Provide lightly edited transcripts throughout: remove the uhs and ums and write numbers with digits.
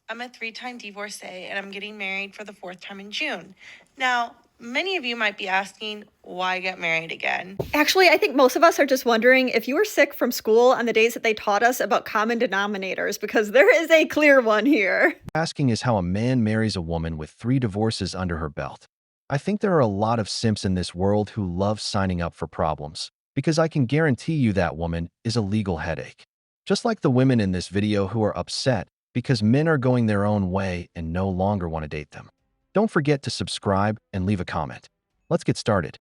I'm a 3-time divorcee and I'm getting married for the 4th time in June. Now, many of you might be asking, why get married again? Actually, I think most of us are just wondering if you were sick from school on the days that they taught us about common denominators, because there is a clear one here. Asking is how a man marries a woman with 3 divorces under her belt. I think there are a lot of simps in this world who love signing up for problems, because I can guarantee you that woman is a legal headache. Just like the women in this video who are upset because men are going their own way and no longer want to date them. Don't forget to subscribe and leave a comment. Let's get started.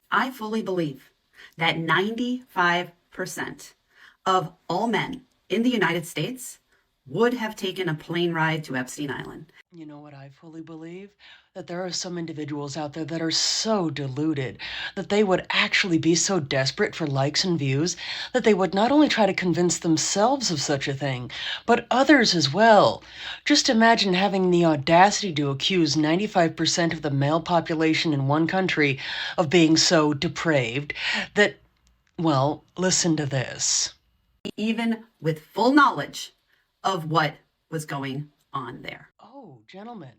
I fully believe that 95% of all men in the United States would have taken a plane ride to Epstein Island. You know what I fully believe? That there are some individuals out there that are so deluded that they would actually be so desperate for likes and views that they would not only try to convince themselves of such a thing, but others as well. Just imagine having the audacity to accuse 95% of the male population in one country of being so depraved that, well, listen to this. Even with full knowledge of what was going on there. Oh, gentlemen,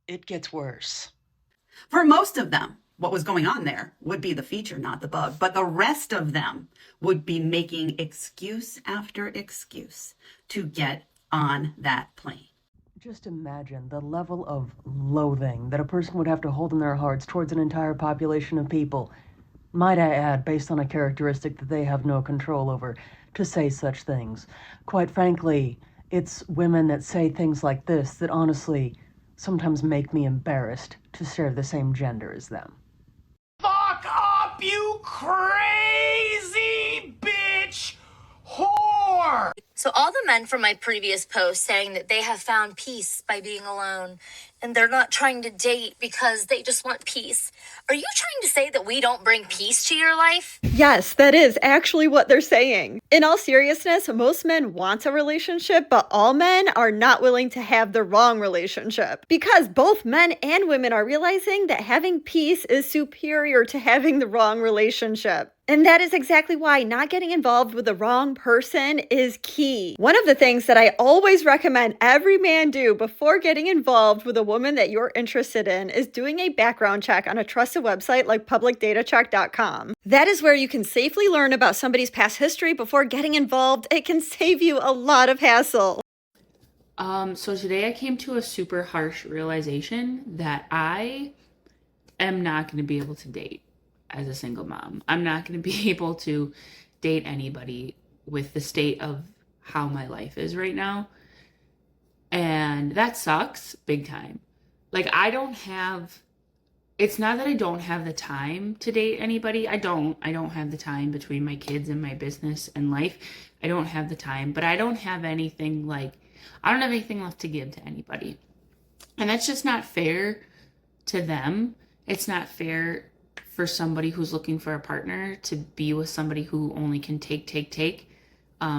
it gets worse. For most of them, what was going on there would be the feature, not the bug. But the rest of them would be making excuse after excuse to get on that plane. Just imagine the level of loathing that a person would have to hold in their hearts towards an entire population of people, might I add, based on a characteristic that they have no control over, to say such things. Quite frankly, it's women that say things like this that honestly sometimes make me embarrassed to share the same gender as them. Fuck up, you crazy bitch whore! So all the men from my previous post saying that they have found peace by being alone and they're not trying to date because they just want peace. Are you trying to say that we don't bring peace to your life? Yes, that is actually what they're saying. In all seriousness, most men want a relationship, but all men are not willing to have the wrong relationship. Because both men and women are realizing that having peace is superior to having the wrong relationship. And that is exactly why not getting involved with the wrong person is key. One of the things that I always recommend every man do before getting involved with a woman that you're interested in is doing a background check on a trusted website like publicdatacheck.com. That is where you can safely learn about somebody's past history before getting involved. It can save you a lot of hassle. So today I came to a super harsh realization that I am not going to be able to date as a single mom. I'm not going to be able to date anybody with the state of how my life is right now. And that sucks big time. Like, it's not that I don't have the time to date anybody. I don't have the time between my kids and my business and life. I don't have the time, but I don't have anything left to give to anybody. And that's just not fair to them. It's not fair for somebody who's looking for a partner to be with somebody who only can take,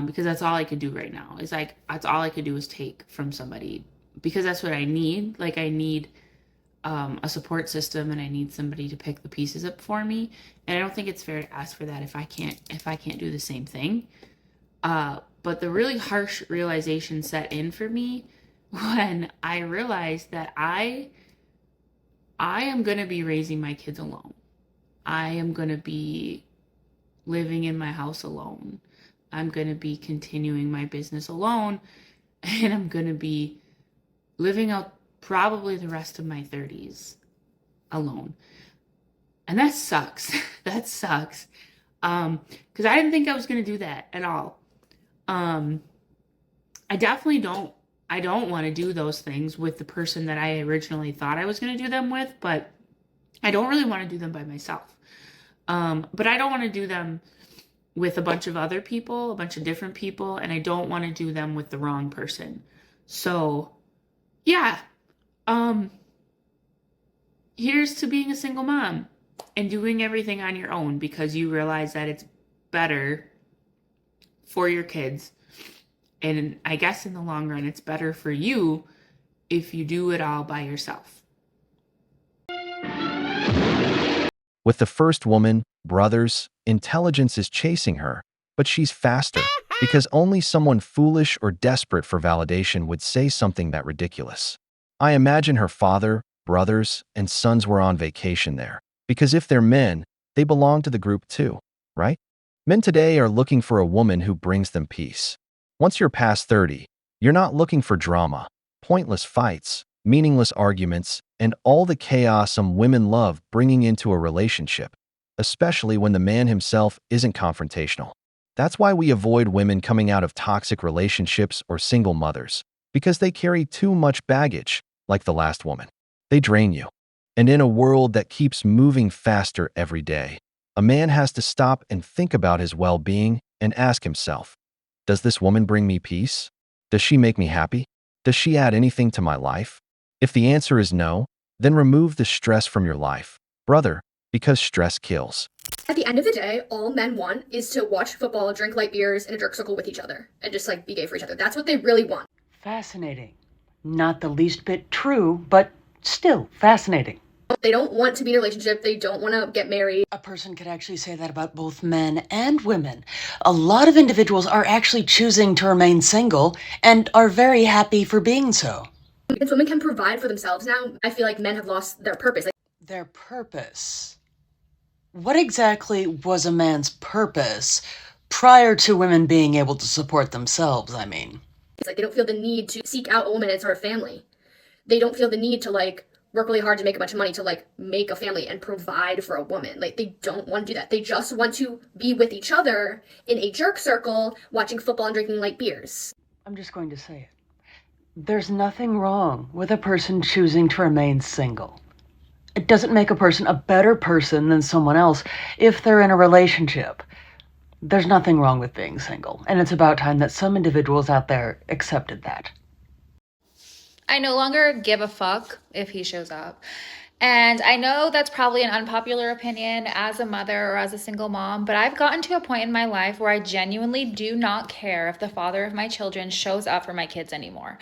because that's all I could do right now. It's like, that's all I could do is take from somebody, because that's what I need. Like, I need a support system, and I need somebody to pick the pieces up for me. And I don't think it's fair to ask for that if I can't do the same thing. But the really harsh realization set in for me when I realized that I am going to be raising my kids alone. I am going to be living in my house alone. I'm going to be continuing my business alone. And I'm going to be living out probably the rest of my 30s alone. And that sucks. That sucks. Because I didn't think I was going to do that at all. I definitely don't want to do those things with the person that I originally thought I was going to do them with, but I don't really want to do them by myself. But I don't want to do them with a bunch of other people, a bunch of different people, and I don't want to do them with the wrong person. So, yeah. Here's to being a single mom and doing everything on your own because you realize that it's better for your kids. And I guess in the long run, it's better for you if you do it all by yourself. With the first woman, brothers, intelligence is chasing her, but she's faster because only someone foolish or desperate for validation would say something that ridiculous. I imagine her father, brothers, and sons were on vacation there, because if they're men, they belong to the group too, right? Men today are looking for a woman who brings them peace. Once you're past 30, you're not looking for drama, pointless fights, meaningless arguments, and all the chaos some women love bringing into a relationship, especially when the man himself isn't confrontational. That's why we avoid women coming out of toxic relationships or single mothers, because they carry too much baggage, like the last woman. They drain you. And in a world that keeps moving faster every day, a man has to stop and think about his well-being and ask himself, does this woman bring me peace? Does she make me happy? Does she add anything to my life? If the answer is no, then remove the stress from your life, brother, because stress kills. At the end of the day, all men want is to watch football, drink light beers in a jerk circle with each other, and just like be gay for each other. That's what they really want. Fascinating. Not the least bit true, but still fascinating. They don't want to be in a relationship. They don't want to get married. A person could actually say that about both men and women. A lot of individuals are actually choosing to remain single and are very happy for being so. Because women can provide for themselves now, I feel like men have lost their purpose. Their purpose? What exactly was a man's purpose prior to women being able to support themselves, I mean? It's like they don't feel the need to seek out a woman and start a family. They don't feel the need to like work really hard to make a bunch of money to like make a family and provide for a woman. Like they don't want to do that. They just want to be with each other in a jerk circle, watching football and drinking light beers. I'm just going to say it. There's nothing wrong with a person choosing to remain single. It doesn't make a person a better person than someone else if they're in a relationship. There's nothing wrong with being single, and it's about time that some individuals out there accepted that. I no longer give a fuck if he shows up. And I know that's probably an unpopular opinion as a mother or as a single mom, but I've gotten to a point in my life where I genuinely do not care if the father of my children shows up for my kids anymore.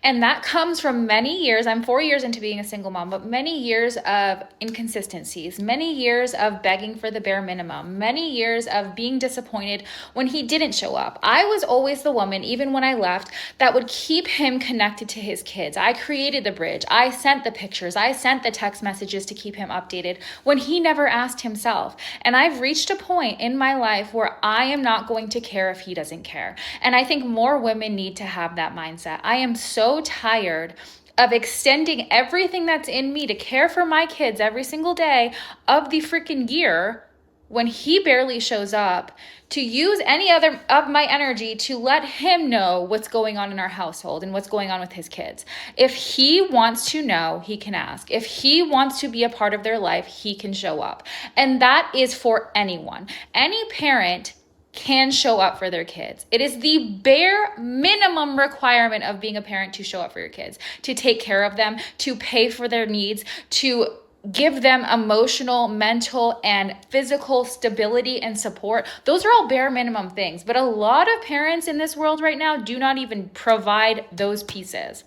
And that comes from many years. I'm 4 years into being a single mom, but many years of inconsistencies, many years of begging for the bare minimum, many years of being disappointed when he didn't show up. I was always the woman, even when I left, that would keep him connected to his kids. I created the bridge. I sent the pictures. I sent the text messages to keep him updated when he never asked himself. And I've reached a point in my life where I am not going to care if he doesn't care. And I think more women need to have that mindset. I am so tired of extending everything that's in me to care for my kids every single day of the freaking year when he barely shows up, to use any other of my energy to let him know what's going on in our household and what's going on with his kids. If he wants to know, he can ask. If he wants to be a part of their life, he can show up. And that is for anyone. Any parent can show up for their kids. It is the bare minimum requirement of being a parent to show up for your kids, to take care of them, to pay for their needs, to give them emotional, mental, and physical stability and support. Those are all bare minimum things. But a lot of parents in this world right now do not even provide those pieces.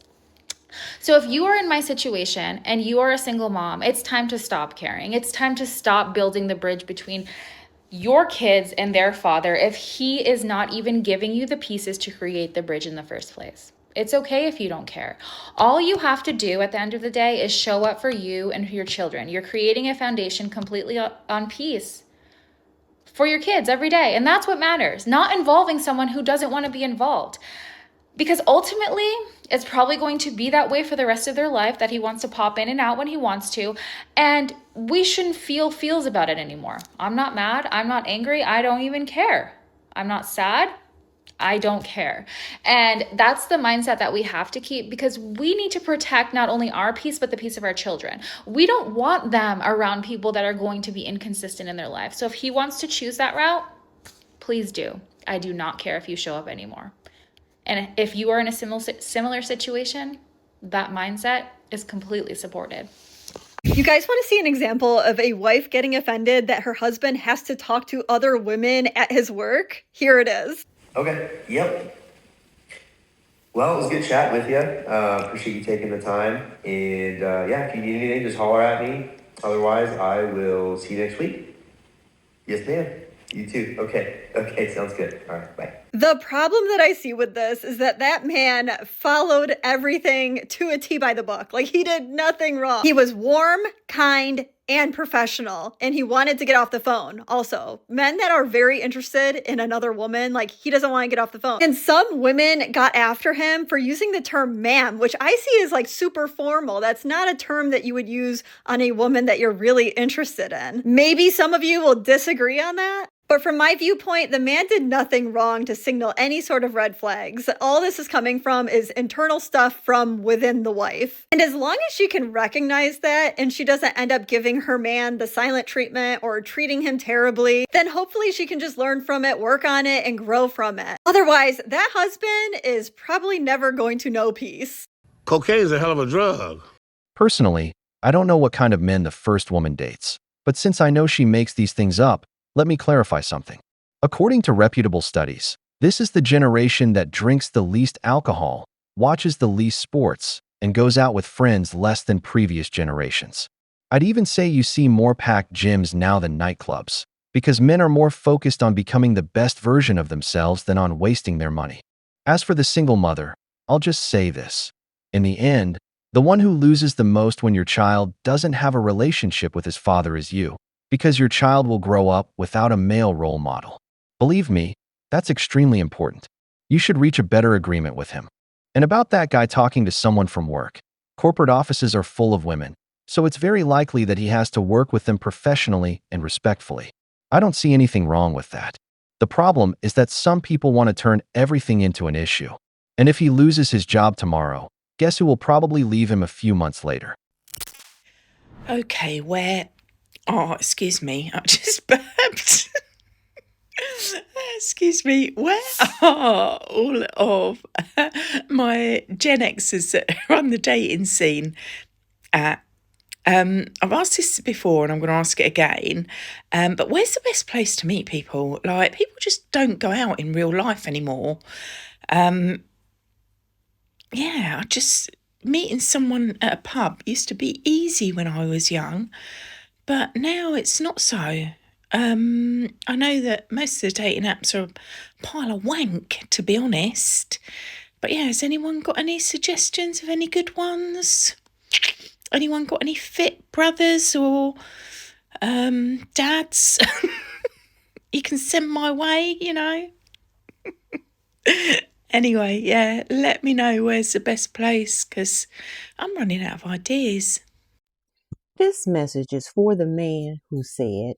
So if you are in my situation and you are a single mom, it's time to stop caring. It's time to stop building the bridge between your kids and their father if he is not even giving you the pieces to create the bridge in the first place. It's okay if you don't care. All you have to do at the end of the day is show up for you and your children. You're creating a foundation completely on peace for your kids every day. And that's what matters, not involving someone who doesn't want to be involved. Because ultimately, it's probably going to be that way for the rest of their life, that he wants to pop in and out when he wants to. And we shouldn't feel feels about it anymore. I'm not mad. I'm not angry. I don't even care. I'm not sad. I don't care. And that's the mindset that we have to keep, because we need to protect not only our peace, but the peace of our children. We don't want them around people that are going to be inconsistent in their life. So if he wants to choose that route, please do. I do not care if you show up anymore. And if you are in a similar situation, that mindset is completely supported. You guys want to see an example of a wife getting offended that her husband has to talk to other women at his work? Here it is. Okay, yep. Well, it was good chatting with you. Appreciate you taking the time. And yeah, if you need anything, just holler at me. Otherwise, I will see you next week. Yes, ma'am. You too. Okay. Okay, sounds good. All right, bye. The problem that I see with this is that that man followed everything to a T by the book. Like, he did nothing wrong. He was warm, kind, and professional, and he wanted to get off the phone. Also, men that are very interested in another woman, like, he doesn't want to get off the phone. And some women got after him for using the term ma'am, which I see as like super formal. That's not a term that you would use on a woman that you're really interested in. Maybe some of you will disagree on that. But from my viewpoint, the man did nothing wrong to signal any sort of red flags. All this is coming from is internal stuff from within the wife. And as long as she can recognize that and she doesn't end up giving her man the silent treatment or treating him terribly, then hopefully she can just learn from it, work on it, and grow from it. Otherwise, that husband is probably never going to know peace. Cocaine is a hell of a drug. Personally, I don't know what kind of men the first woman dates, but since I know she makes these things up, let me clarify something. According to reputable studies, this is the generation that drinks the least alcohol, watches the least sports, and goes out with friends less than previous generations. I'd even say you see more packed gyms now than nightclubs, because men are more focused on becoming the best version of themselves than on wasting their money. As for the single mother, I'll just say this. In the end, the one who loses the most when your child doesn't have a relationship with his father is you, because your child will grow up without a male role model. Believe me, that's extremely important. You should reach a better agreement with him. And about that guy talking to someone from work, corporate offices are full of women, so it's very likely that he has to work with them professionally and respectfully. I don't see anything wrong with that. The problem is that some people want to turn everything into an issue. And if he loses his job tomorrow, guess who will probably leave him a few months later? Okay, oh, excuse me, I just burped. Excuse me, where are all of my Gen Xers that are on the dating scene at? I've asked this before and I'm going to ask it again, but where's the best place to meet people? Like, people just don't go out in real life anymore. Meeting someone at a pub used to be easy when I was young, but now it's not so. I know that most of the dating apps are a pile of wank, to be honest. But yeah, has anyone got any suggestions of any good ones? Anyone got any fit brothers or dads you can send my way, you know? Anyway, yeah, let me know where's the best place, because I'm running out of ideas. This message is for the man who said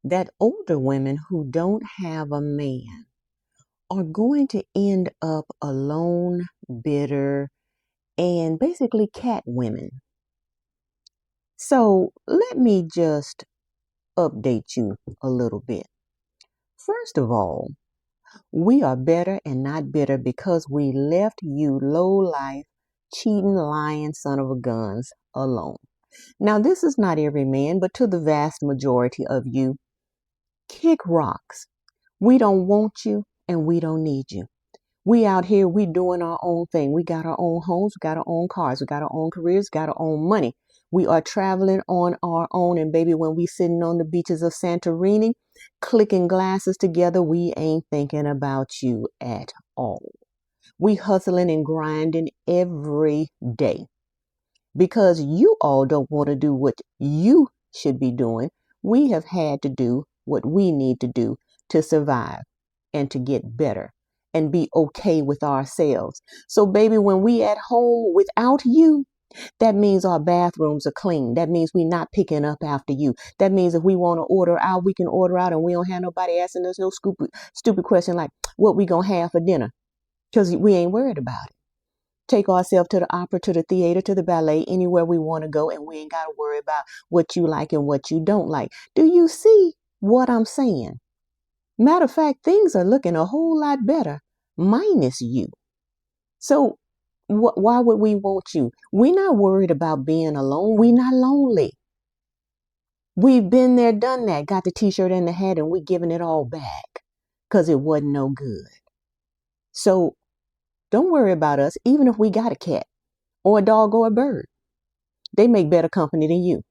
that older women who don't have a man are going to end up alone, bitter, and basically cat women. So let me just update you a little bit. First of all, we are better and not bitter because we left you low-life, cheating, lying son of a guns alone. Now, this is not every man, but to the vast majority of you, kick rocks. We don't want you and we don't need you. We out here, we doing our own thing. We got our own homes, we got our own cars, we got our own careers, got our own money. We are traveling on our own, and baby, when we sitting on the beaches of Santorini, clicking glasses together, we ain't thinking about you at all. We hustling and grinding every day. Because you all don't want to do what you should be doing, we have had to do what we need to do to survive and to get better and be okay with ourselves. So baby, when we at home without you, that means our bathrooms are clean. That means we're not picking up after you. That means if we want to order out, we can order out, and we don't have nobody asking us no stupid question like what we gonna have for dinner, because we ain't worried about it. Take ourselves to the opera, to the theater, to the ballet, anywhere we want to go, and we ain't got to worry about what you like and what you don't like. Do you see what I'm saying? Matter of fact, things are looking a whole lot better, minus you. So why would we want you? We're not worried about being alone. We're not lonely. We've been there, done that, got the t-shirt and the hat, and we're giving it all back because it wasn't no good. So don't worry about us, even if we got a cat or a dog or a bird. They make better company than you.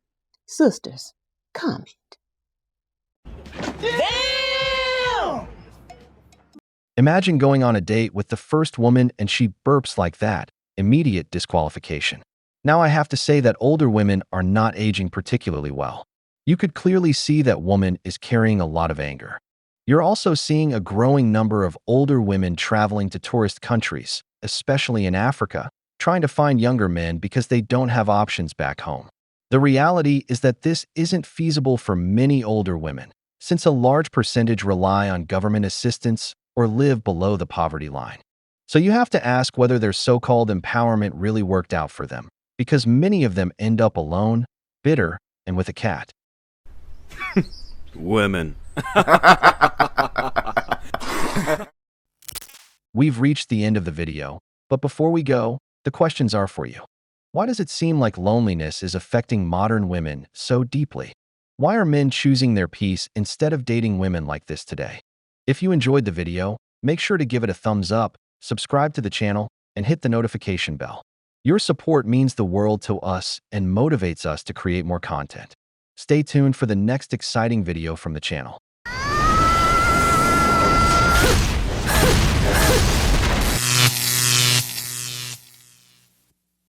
Sisters, comment. Damn! Imagine going on a date with the first woman and she burps like that. Immediate disqualification. Now I have to say that older women are not aging particularly well. You could clearly see that woman is carrying a lot of anger. You're also seeing a growing number of older women traveling to tourist countries, especially in Africa, trying to find younger men because they don't have options back home. The reality is that this isn't feasible for many older women, since a large percentage rely on government assistance or live below the poverty line. So you have to ask whether their so-called empowerment really worked out for them, because many of them end up alone, bitter, and with a cat. Women. We've reached the end of the video, but before we go, the questions are for you. Why does it seem like loneliness is affecting modern women so deeply? Why are men choosing their peace instead of dating women like this today? If you enjoyed the video, make sure to give it a thumbs up, subscribe to the channel, and hit the notification bell. Your support means the world to us and motivates us to create more content. Stay tuned for the next exciting video from the channel.